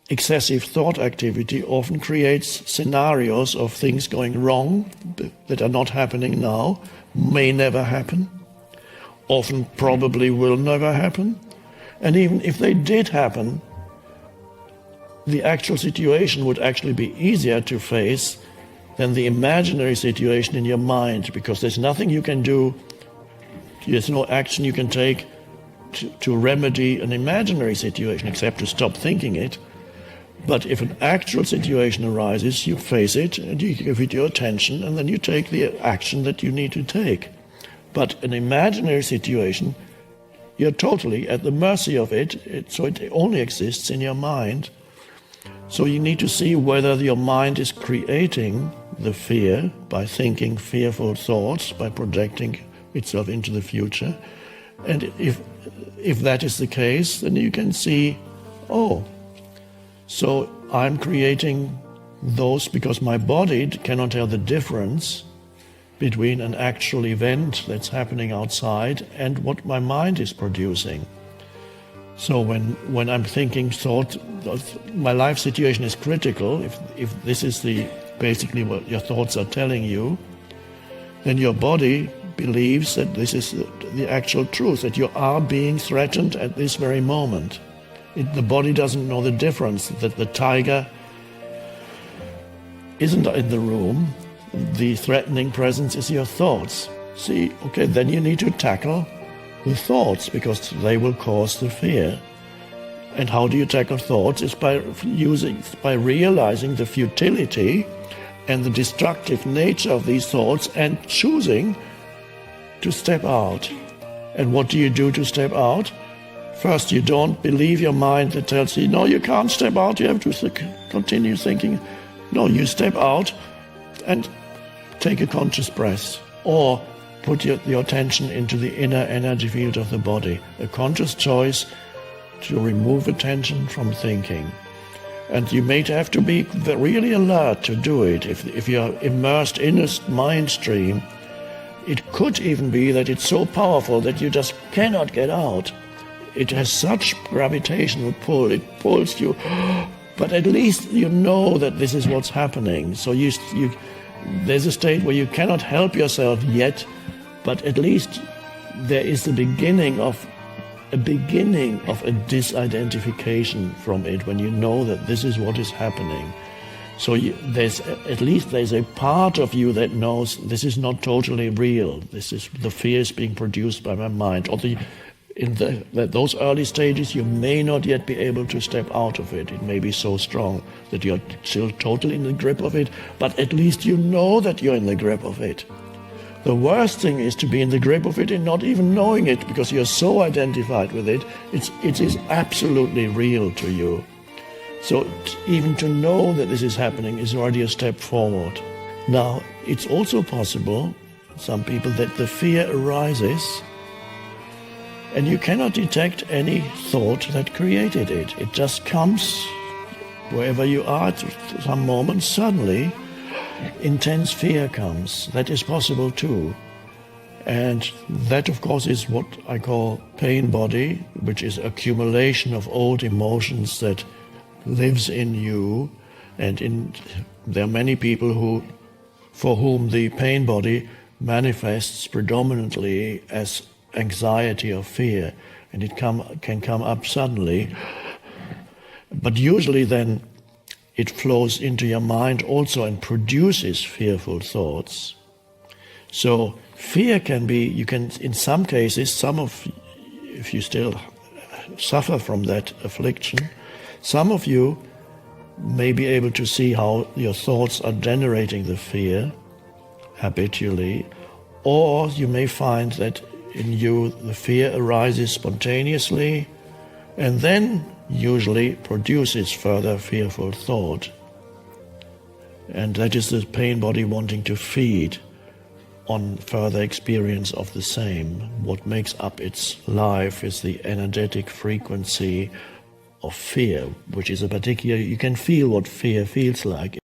excessive thought activity often creates scenarios of things going wrong that are not happening now, may never happen, often probably will never happen. And even if they did happen, the actual situation would actually be easier to face than the imaginary situation in your mind, because there's nothing you can do, there's no action you can take to remedy an imaginary situation except to stop thinking it. But if an actual situation arises, you face it and you give it your attention, and then you take the action that you need to take. But an imaginary situation, you're totally at the mercy of it, so it only exists in your mind. So you need to see whether your mind is creating the fear by thinking fearful thoughts, by projecting itself into the future. And if that is the case, then you can see, oh, so I'm creating those because my body cannot tell the difference between an actual event that's happening outside and what my mind is producing. So when I'm thinking thought, my life situation is critical, if this is basically what your thoughts are telling you, then your body believes that this is the actual truth, that you are being threatened at this very moment. The body doesn't know the difference, that the tiger isn't in the room. The threatening presence is your thoughts. See, okay, then you need to tackle the thoughts because they will cause the fear. And how do you tackle thoughts? It's by realizing the futility and the destructive nature of these thoughts and choosing to step out. And what do you do to step out? First, you don't believe your mind that tells you, no, you can't step out, you have to continue thinking. No, you step out and take a conscious breath, or put your attention into the inner energy field of the body. A conscious choice to remove attention from thinking. And you may have to be really alert to do it. If you're immersed in a mind stream, it could even be that it's so powerful that you just cannot get out. It has such gravitational pull, it pulls you, but at least you know that this is what's happening. So there's a state where you cannot help yourself yet, but at least there is the beginning of a disidentification from it, when you know that this is what is happening. So there's a part of you that knows this is not totally real. This is the fear is being produced by my mind. Or in those early stages, you may not yet be able to step out of it. It may be so strong that you're still totally in the grip of it, but at least you know that you're in the grip of it. The worst thing is to be in the grip of it and not even knowing it, because you're so identified with it. It is absolutely real to you. So even to know that this is happening is already a step forward. Now, it's also possible, some people, that the fear arises and you cannot detect any thought that created it. It just comes wherever you are at some moment. Suddenly, intense fear comes. That is possible too. And that, of course, is what I call pain body, which is accumulation of old emotions that lives in you. And there are many people for whom the pain body manifests predominantly as anxiety or fear, and it can come up suddenly. But usually then it flows into your mind also and produces fearful thoughts. So fear can be, in some cases, if you still suffer from that affliction, some of you may be able to see how your thoughts are generating the fear habitually, or you may find that in you the fear arises spontaneously and then usually produces further fearful thought. And that is the pain body wanting to feed on further experience of the same. What makes up its life is the energetic frequency of fear, which is you can feel what fear feels like.